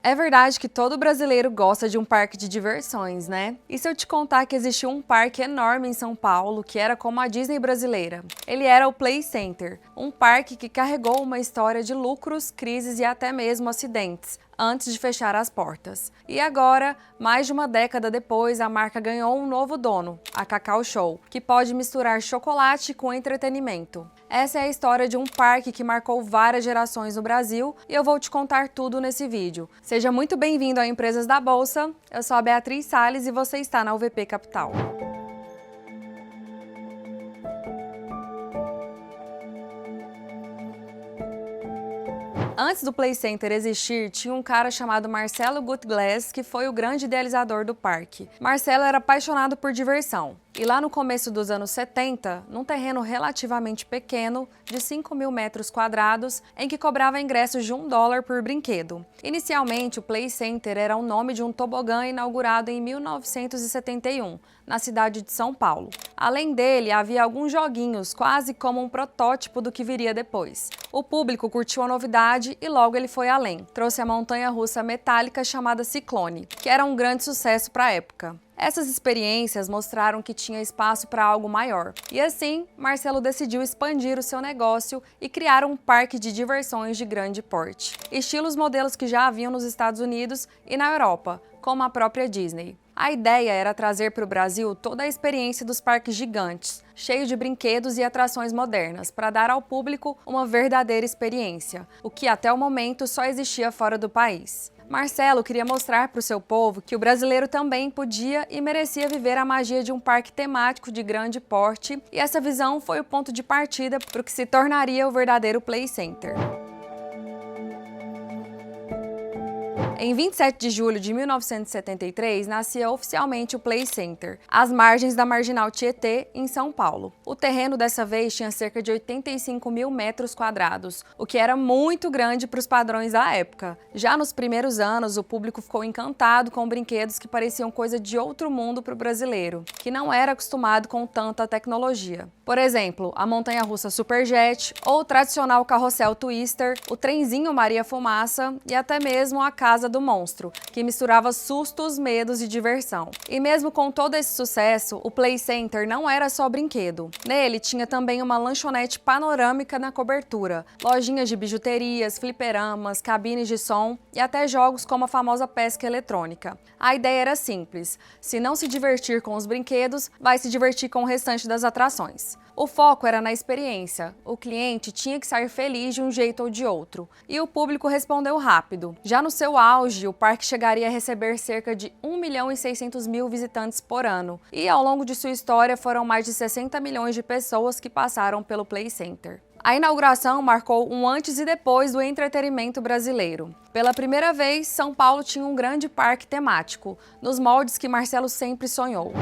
É verdade que todo brasileiro gosta de um parque de diversões, né? E se eu te contar que existia um parque enorme em São Paulo, que era como a Disney brasileira? Ele era o Play Center, um parque que carregou uma história de lucros, crises e até mesmo acidentes, antes de fechar as portas. E agora, mais de uma década depois, a marca ganhou um novo dono, a Cacau Show, que pode misturar chocolate com entretenimento. Essa é a história de um parque que marcou várias gerações no Brasil e eu vou te contar tudo nesse vídeo. Seja muito bem-vindo a Empresas da Bolsa, eu sou a Beatriz Salles e você está na UVP Capital. Antes do Play Center existir, tinha um cara chamado Marcelo Gutglass, que foi o grande idealizador do parque. Marcelo era apaixonado por diversão. E lá no começo dos anos 70, num terreno relativamente pequeno, de 5.000 metros quadrados, em que cobrava ingressos de $1 por brinquedo. Inicialmente, o Play Center era o nome de um tobogã inaugurado em 1971, na cidade de São Paulo. Além dele, havia alguns joguinhos, quase como um protótipo do que viria depois. O público curtiu a novidade e logo ele foi além. Trouxe a montanha-russa metálica chamada Ciclone, que era um grande sucesso para a época. Essas experiências mostraram que tinha espaço para algo maior. E assim, Marcelo decidiu expandir o seu negócio e criar um parque de diversões de grande porte. Estilo os modelos que já haviam nos Estados Unidos e na Europa, como a própria Disney. A ideia era trazer para o Brasil toda a experiência dos parques gigantes, cheios de brinquedos e atrações modernas, para dar ao público uma verdadeira experiência, o que até o momento só existia fora do país. Marcelo queria mostrar para o seu povo que o brasileiro também podia e merecia viver a magia de um parque temático de grande porte, e essa visão foi o ponto de partida para o que se tornaria o verdadeiro Play Center. Em 27 de julho de 1973, nascia oficialmente o Play Center, às margens da Marginal Tietê, em São Paulo. O terreno dessa vez tinha cerca de 85.000 metros quadrados, o que era muito grande para os padrões da época. Já nos primeiros anos, o público ficou encantado com brinquedos que pareciam coisa de outro mundo para o brasileiro, que não era acostumado com tanta tecnologia. Por exemplo, a montanha-russa Superjet, ou o tradicional carrossel Twister, o trenzinho Maria Fumaça e até mesmo a Casa do Monstro, que misturava sustos, medos e diversão. E mesmo com todo esse sucesso, o Play Center não era só brinquedo. Nele tinha também uma lanchonete panorâmica na cobertura, lojinhas de bijuterias, fliperamas, cabines de som e até jogos como a famosa pesca eletrônica. A ideia era simples: se não se divertir com os brinquedos, vai se divertir com o restante das atrações. O foco era na experiência, o cliente tinha que sair feliz de um jeito ou de outro, e o público respondeu rápido. Já no seu auge, o parque chegaria a receber cerca de 1.600.000 visitantes por ano, e ao longo de sua história foram mais de 60 milhões de pessoas que passaram pelo Play Center. A inauguração marcou um antes e depois do entretenimento brasileiro. Pela primeira vez, São Paulo tinha um grande parque temático, nos moldes que Marcelo sempre sonhou.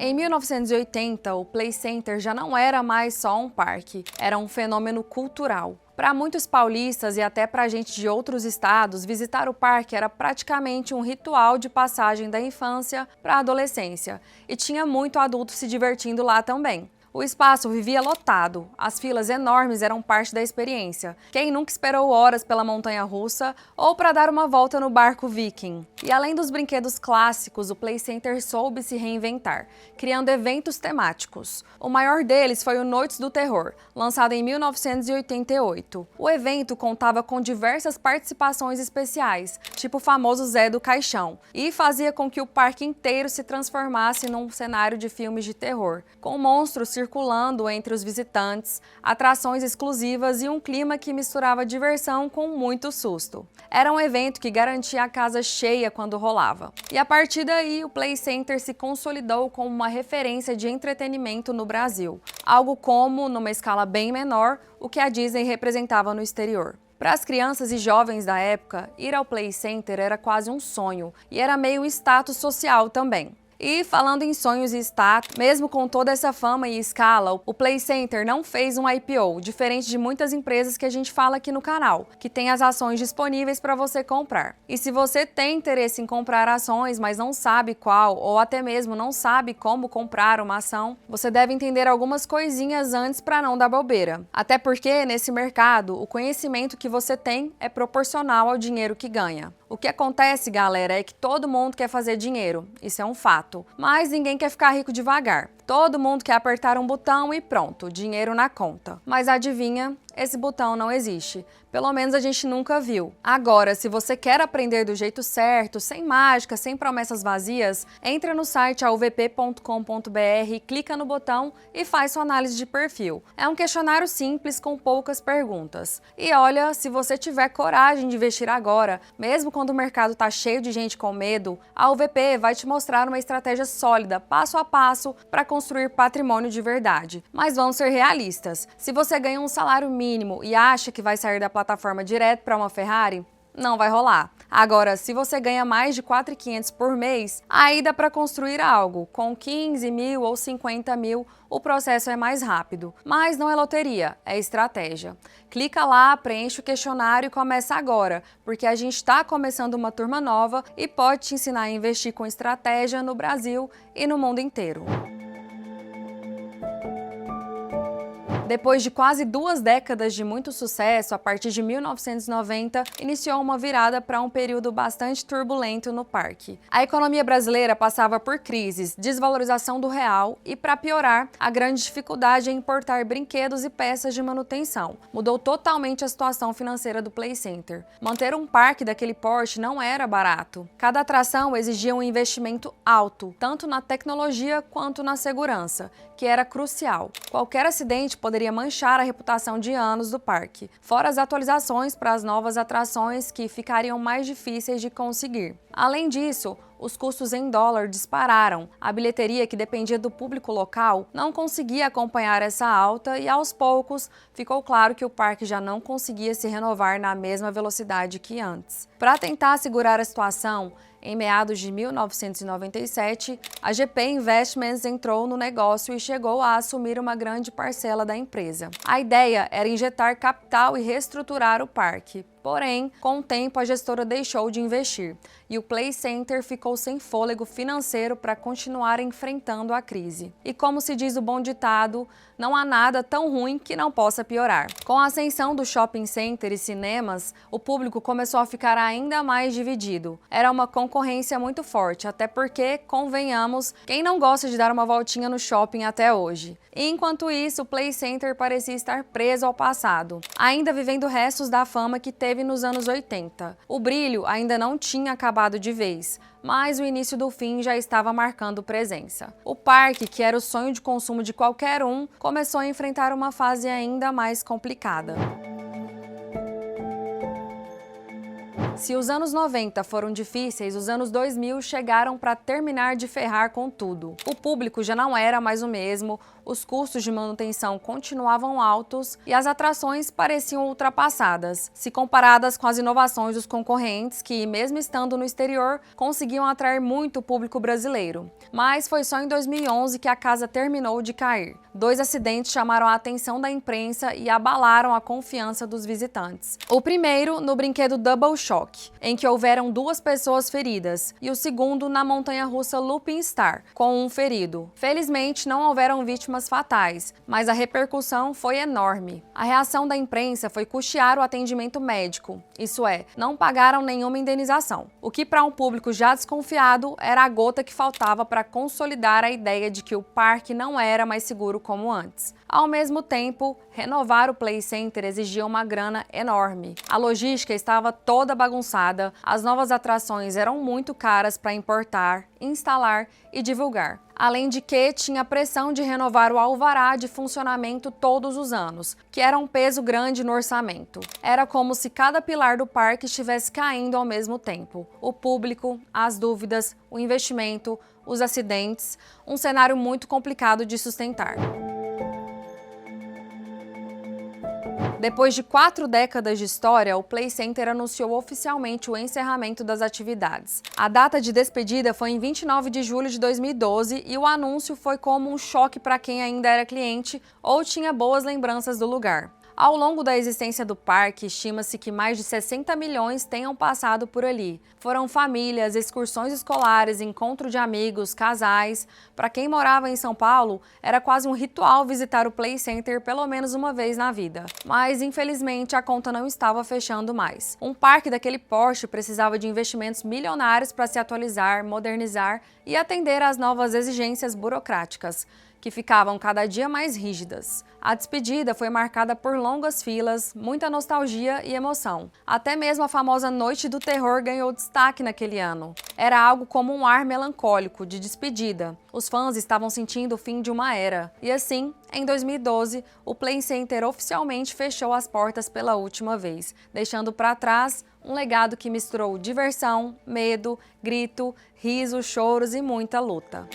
Em 1980, o Play Center já não era mais só um parque, era um fenômeno cultural. Para muitos paulistas e até para gente de outros estados, visitar o parque era praticamente um ritual de passagem da infância para a adolescência, e tinha muito adulto se divertindo lá também. O espaço vivia lotado, as filas enormes eram parte da experiência. Quem nunca esperou horas pela montanha-russa ou para dar uma volta no barco Viking? E além dos brinquedos clássicos, o Play Center soube se reinventar, criando eventos temáticos. O maior deles foi o Noites do Terror, lançado em 1988. O evento contava com diversas participações especiais, tipo o famoso Zé do Caixão, e fazia com que o parque inteiro se transformasse num cenário de filmes de terror, com monstros circulando entre os visitantes, atrações exclusivas e um clima que misturava diversão com muito susto. Era um evento que garantia a casa cheia quando rolava. E a partir daí, o Play Center se consolidou como uma referência de entretenimento no Brasil, algo como, numa escala bem menor, o que a Disney representava no exterior. Para as crianças e jovens da época, ir ao Play Center era quase um sonho e era meio status social também. E falando em sonhos e status, mesmo com toda essa fama e escala, o Play Center não fez um IPO, diferente de muitas empresas que a gente fala aqui no canal, que tem as ações disponíveis para você comprar. E se você tem interesse em comprar ações, mas não sabe qual, ou até mesmo não sabe como comprar uma ação, você deve entender algumas coisinhas antes para não dar bobeira. Até porque, nesse mercado, o conhecimento que você tem é proporcional ao dinheiro que ganha. O que acontece, galera, é que todo mundo quer fazer dinheiro, isso é um fato, mas ninguém quer ficar rico devagar. Todo mundo quer apertar um botão e pronto, dinheiro na conta. Mas adivinha? Esse botão não existe. Pelo menos a gente nunca viu. Agora, se você quer aprender do jeito certo, sem mágica, sem promessas vazias, entra no site alvp.com.br, clica no botão e faz sua análise de perfil. É um questionário simples com poucas perguntas. E olha, se você tiver coragem de investir agora, mesmo quando o mercado está cheio de gente com medo, a AlvP vai te mostrar uma estratégia sólida, passo a passo, para construir patrimônio de verdade. Mas vamos ser realistas. Se você ganha um salário mínimo e acha que vai sair da plataforma direto para uma Ferrari, não vai rolar. Agora, se você ganha mais de 4.500 por mês, aí dá para construir algo. Com 15 mil ou 50 mil, o processo é mais rápido. Mas não é loteria, é estratégia. Clica lá, preenche o questionário e começa agora, porque a gente está começando uma turma nova e pode te ensinar a investir com estratégia no Brasil e no mundo inteiro. Depois de quase 2 décadas de muito sucesso, a partir de 1990, iniciou uma virada para um período bastante turbulento no parque. A economia brasileira passava por crises, desvalorização do real e, para piorar, a grande dificuldade em importar brinquedos e peças de manutenção. Mudou totalmente a situação financeira do Play Center. Manter um parque daquele porte não era barato. Cada atração exigia um investimento alto, tanto na tecnologia quanto na segurança, que era crucial. Qualquer acidente poderia manchar a reputação de anos do parque, fora as atualizações para as novas atrações que ficariam mais difíceis de conseguir. Além disso, os custos em dólar dispararam. A bilheteria, que dependia do público local, não conseguia acompanhar essa alta e, aos poucos, ficou claro que o parque já não conseguia se renovar na mesma velocidade que antes. Para tentar segurar a situação, em meados de 1997, a GP Investments entrou no negócio e chegou a assumir uma grande parcela da empresa. A ideia era injetar capital e reestruturar o parque. Porém, com o tempo, a gestora deixou de investir e o Play Center ficou sem fôlego financeiro para continuar enfrentando a crise. E como se diz o bom ditado, não há nada tão ruim que não possa piorar. Com a ascensão do shopping center e cinemas, o público começou a ficar ainda mais dividido. Era uma concorrência muito forte, até porque, convenhamos, quem não gosta de dar uma voltinha no shopping até hoje? E enquanto isso, o Play Center parecia estar preso ao passado, ainda vivendo restos da fama que teve nos anos 80. O brilho ainda não tinha acabado de vez, mas o início do fim já estava marcando presença. O parque, que era o sonho de consumo de qualquer um, começou a enfrentar uma fase ainda mais complicada. Se os anos 90 foram difíceis, os anos 2000 chegaram para terminar de ferrar com tudo. O público já não era mais o mesmo, os custos de manutenção continuavam altos e as atrações pareciam ultrapassadas, se comparadas com as inovações dos concorrentes que, mesmo estando no exterior, conseguiam atrair muito o público brasileiro. Mas foi só em 2011 que a casa terminou de cair. 2 acidentes chamaram a atenção da imprensa e abalaram a confiança dos visitantes. O primeiro no brinquedo Double Shock, em que houveram 2 pessoas feridas, e o segundo na montanha-russa Looping Star, com um ferido. Felizmente, não houveram vítimas fatais, mas a repercussão foi enorme. A reação da imprensa foi custear o atendimento médico, isso é, não pagaram nenhuma indenização, o que para um público já desconfiado era a gota que faltava para consolidar a ideia de que o parque não era mais seguro como antes. Ao mesmo tempo, renovar o Play Center exigia uma grana enorme. A logística estava toda bagunçada, as novas atrações eram muito caras para importar, instalar e divulgar. Além de que tinha a pressão de renovar o alvará de funcionamento todos os anos, que era um peso grande no orçamento. Era como se cada pilar do parque estivesse caindo ao mesmo tempo. O público, as dúvidas, o investimento, os acidentes, um cenário muito complicado de sustentar. Depois de 4 décadas de história, o Play Center anunciou oficialmente o encerramento das atividades. A data de despedida foi em 29 de julho de 2012 e o anúncio foi como um choque para quem ainda era cliente ou tinha boas lembranças do lugar. Ao longo da existência do parque, estima-se que mais de 60 milhões tenham passado por ali. Foram famílias, excursões escolares, encontro de amigos, casais. Para quem morava em São Paulo, era quase um ritual visitar o Play Center pelo menos uma vez na vida. Mas, infelizmente, a conta não estava fechando mais. Um parque daquele porte precisava de investimentos milionários para se atualizar, modernizar e atender às novas exigências burocráticas, que ficavam cada dia mais rígidas. A despedida foi marcada por longas filas, muita nostalgia e emoção. Até mesmo a famosa Noite do Terror ganhou destaque naquele ano. Era algo como um ar melancólico de despedida. Os fãs estavam sentindo o fim de uma era. E assim, em 2012, o Play Center oficialmente fechou as portas pela última vez, deixando para trás um legado que misturou diversão, medo, grito, riso, choros e muita luta.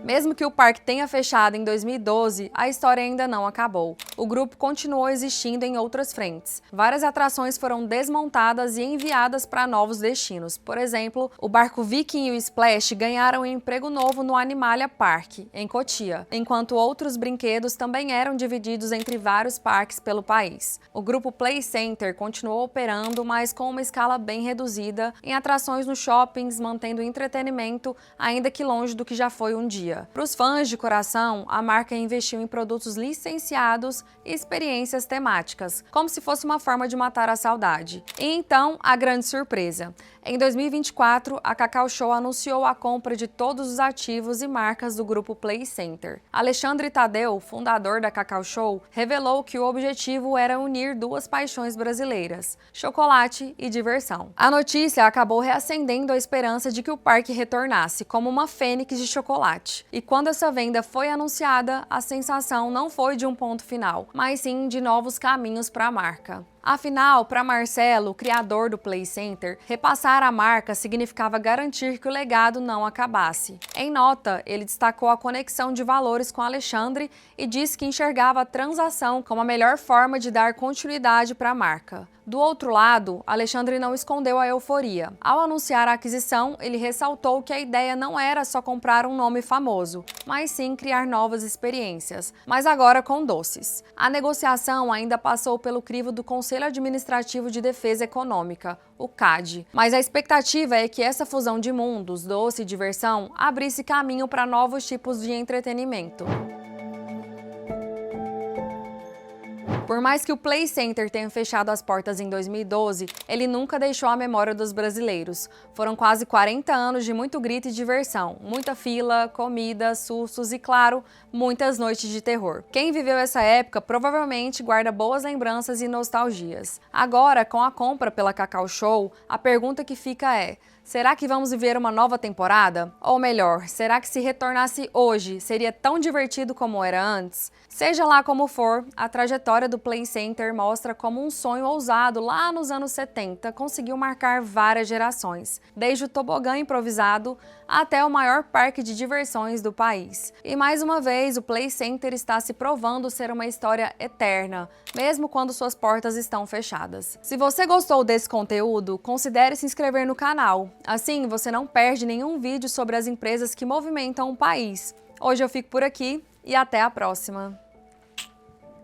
Mesmo que o parque tenha fechado em 2012, a história ainda não acabou. O grupo continuou existindo em outras frentes. Várias atrações foram desmontadas e enviadas para novos destinos. Por exemplo, o barco Viking e o Splash ganharam um emprego novo no Animalia Park, em Cotia, enquanto outros brinquedos também eram divididos entre vários parques pelo país. O grupo Play Center continuou operando, mas com uma escala bem reduzida, em atrações nos shoppings, mantendo o entretenimento, ainda que longe do que já foi um dia. Para os fãs de coração, a marca investiu em produtos licenciados e experiências temáticas, como se fosse uma forma de matar a saudade. E então, a grande surpresa. Em 2024, a Cacau Show anunciou a compra de todos os ativos e marcas do grupo Play Center. Alexandre Tadeu, fundador da Cacau Show, revelou que o objetivo era unir duas paixões brasileiras, chocolate e diversão. A notícia acabou reacendendo a esperança de que o parque retornasse como uma fênix de chocolate. E quando essa venda foi anunciada, a sensação não foi de um ponto final, mas sim de novos caminhos para a marca. Afinal, para Marcelo, criador do Play Center, repassar a marca significava garantir que o legado não acabasse. Em nota, ele destacou a conexão de valores com Alexandre e disse que enxergava a transação como a melhor forma de dar continuidade para a marca. Do outro lado, Alexandre não escondeu a euforia. Ao anunciar a aquisição, ele ressaltou que a ideia não era só comprar um nome famoso, mas sim criar novas experiências, mas agora com doces. A negociação ainda passou pelo crivo do Conselho Administrativo de Defesa Econômica, o CAD, mas a expectativa é que essa fusão de mundos, doce e diversão, abrisse caminho para novos tipos de entretenimento. Por mais que o Play Center tenha fechado as portas em 2012, ele nunca deixou a memória dos brasileiros. Foram quase 40 anos de muito grito e diversão, muita fila, comida, sustos e, claro, muitas noites de terror. Quem viveu essa época provavelmente guarda boas lembranças e nostalgias. Agora, com a compra pela Cacau Show, a pergunta que fica é: será que vamos viver uma nova temporada? Ou melhor, será que se retornasse hoje, seria tão divertido como era antes? Seja lá como for, a trajetória do Play Center mostra como um sonho ousado lá nos anos 70 conseguiu marcar várias gerações, desde o tobogã improvisado até o maior parque de diversões do país. E mais uma vez, o Play Center está se provando ser uma história eterna, mesmo quando suas portas estão fechadas. Se você gostou desse conteúdo, considere se inscrever no canal. Assim, você não perde nenhum vídeo sobre as empresas que movimentam o país. Hoje eu fico por aqui e até a próxima!